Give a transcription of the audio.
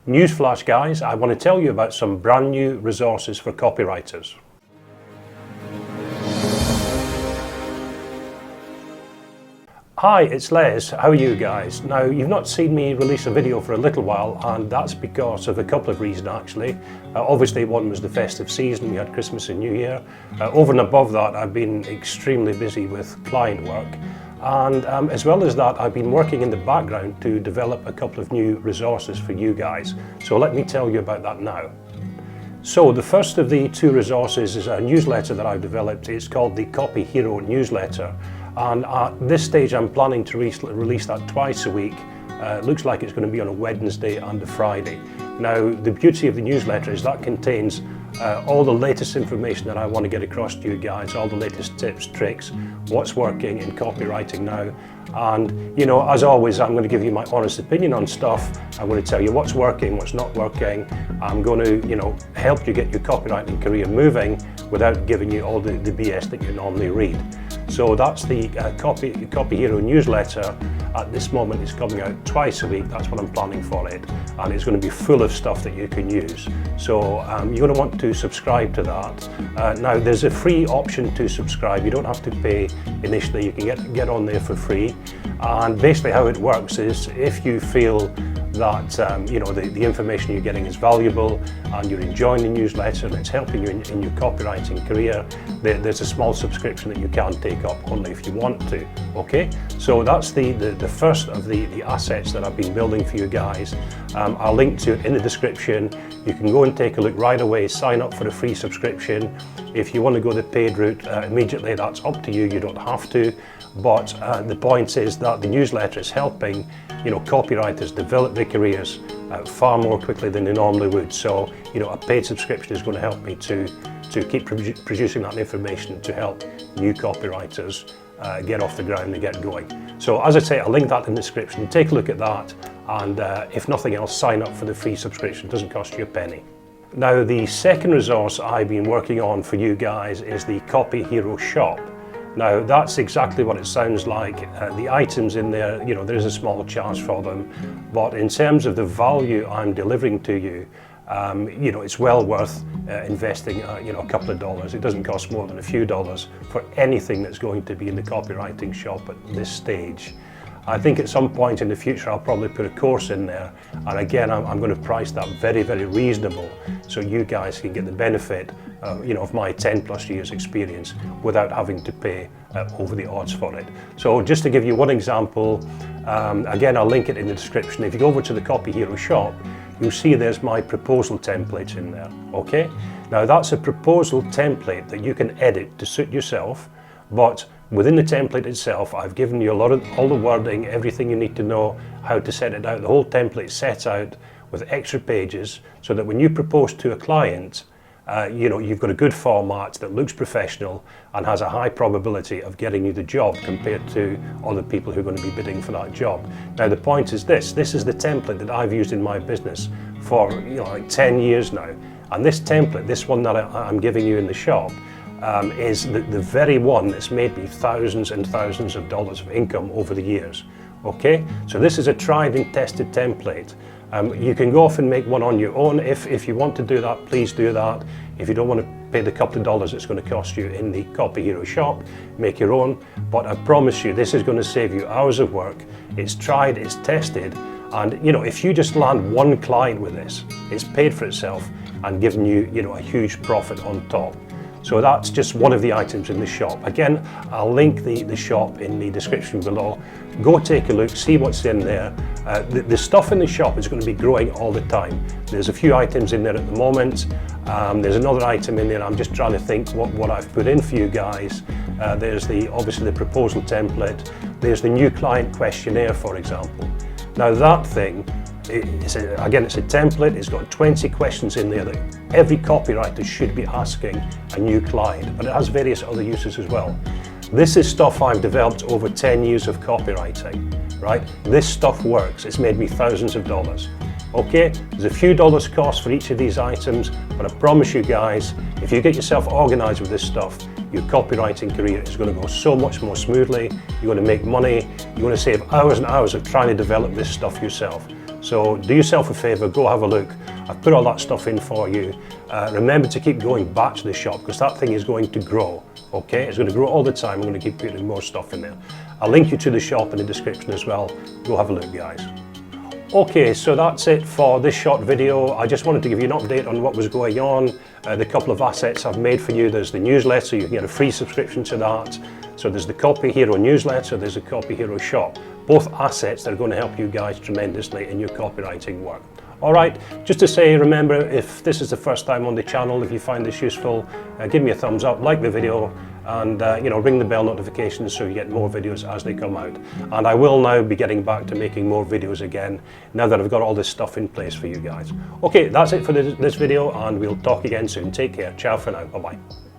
Newsflash guys, I want to tell you about some brand new resources for copywriters. Hi, it's Les. How are you guys? Now, you've not seen me release a video for a little while, and that's because of a couple of reasons actually. Obviously, one was the festive season. We had Christmas and New Year. Over and above that, I've been extremely busy with client work. And as well as that, I've been working in the background to develop a couple of new resources for you guys. So let me tell you about that now. So the first of the two resources is a newsletter that I've developed. It's called the CopyHero newsletter. And at this stage, I'm planning to release that twice a week. It looks like it's going to be on a Wednesday and a Friday. Now, the beauty of the newsletter is that contains all the latest information that I want to get across to you guys, all the latest tips, tricks, what's working in copywriting now. And, you know, as always, I'm going to give you my honest opinion on stuff. I'm going to tell you what's working, what's not working. I'm going to, you know, help you get your copywriting career moving without giving you all the BS that you normally read. So that's the CopyHero newsletter. At this moment, it's coming out twice a week. That's what I'm planning for it. And it's going to be full of stuff that you can use. So you're going to want to subscribe to that. Now, there's a free option to subscribe. You don't have to pay initially. You can get on there for free. And basically how it works is if you feel that you know, the information you're getting is valuable and you're enjoying the newsletter and it's helping you in your copywriting career, there's a small subscription that you can take up only if you want to. Okay, so that's the first of the assets that I've been building for you guys. I'll link to it in the description. You can go and take a look right away, sign up for a free subscription. If you want to go the paid route immediately, that's up to you, you don't have to. But the point is that the newsletter is helping, you know, copywriters develop their careers far more quickly than they normally would. So, you know, a paid subscription is going to help me to keep producing that information to help new copywriters get off the ground and get going. So as I say, I'll link that in the description. Take a look at that, and if nothing else, sign up for the free subscription. It doesn't cost you a penny. Now, the second resource I've been working on for you guys is the CopyHero shop. Now, that's exactly what it sounds like. The items in there, you know, there is a small charge for them, but in terms of the value I'm delivering to you, you know, it's well worth investing, you know, a couple of dollars. It doesn't cost more than a few dollars for anything that's going to be in the copywriting shop at this stage. I think at some point in the future, I'll probably put a course in there. And again, I'm going to price that very, very reasonable so you guys can get the benefit, you know, of my 10+ years experience without having to pay over the odds for it. So just to give you one example, again, I'll link it in the description. If you go over to the CopyHero shop, you'll see there's my proposal template in there, okay? Now that's a proposal template that you can edit to suit yourself, but within the template itself, I've given you all the wording, everything you need to know, how to set it out. The whole template set out with extra pages so that when you propose to a client, you know, you've got a good format that looks professional and has a high probability of getting you the job compared to other people who are going to be bidding for that job. Now, the point is this is the template that I've used in my business for, you know, like 10 years now. And this template, this one that I'm giving you in the shop, is the very one that's made me thousands and thousands of dollars of income over the years. Okay, so this is a tried and tested template. You can go off and make one on your own. If you want to do that, please do that. If you don't want to pay the couple of dollars it's going to cost you in the CopyHero shop, make your own. But I promise you, this is going to save you hours of work. It's tried, it's tested, and you know, if you just land one client with this, it's paid for itself and given you, you know, a huge profit on top. So that's just one of the items in the shop. Again, I'll link the shop in the description below. Go take a look, see what's in there. The stuff in the shop is going to be growing all the time. There's a few items in there at the moment. There's another item in there. I'm just trying to think what I've put in for you guys. There's obviously the proposal template. There's the new client questionnaire, for example. Now that thing, it's a template. It's got 20 questions in there that every copywriter should be asking a new client, but it has various other uses as well. This is stuff I've developed over 10 years of copywriting, right? This stuff works. It's made me thousands of dollars. Okay, there's a few dollars cost for each of these items, but I promise you guys, if you get yourself organized with this stuff, your copywriting career is going to go so much more smoothly. You're going to make money. You're going to save hours and hours of trying to develop this stuff yourself. So do yourself a favor, go have a look. I've put all that stuff in for you. Remember to keep going back to the shop because that thing is going to grow. Okay, it's going to grow all the time. I'm going to keep putting more stuff in there. I'll link you to the shop in the description as well. Go have a look, guys. Okay, so that's it for this short video. I just wanted to give you an update on what was going on, the couple of assets I've made for you. There's the newsletter, you can get a free subscription to that. So there's the CopyHero newsletter, there's the CopyHero shop. Both assets that are going to help you guys tremendously in your copywriting work. All right, just to say, remember, if this is the first time on the channel, if you find this useful, give me a thumbs up, like the video, and ring the bell notifications so you get more videos as they come out. And I will now be getting back to making more videos again, now that I've got all this stuff in place for you guys. Okay, that's it for this video, and we'll talk again soon. Take care. Ciao for now. Bye-bye.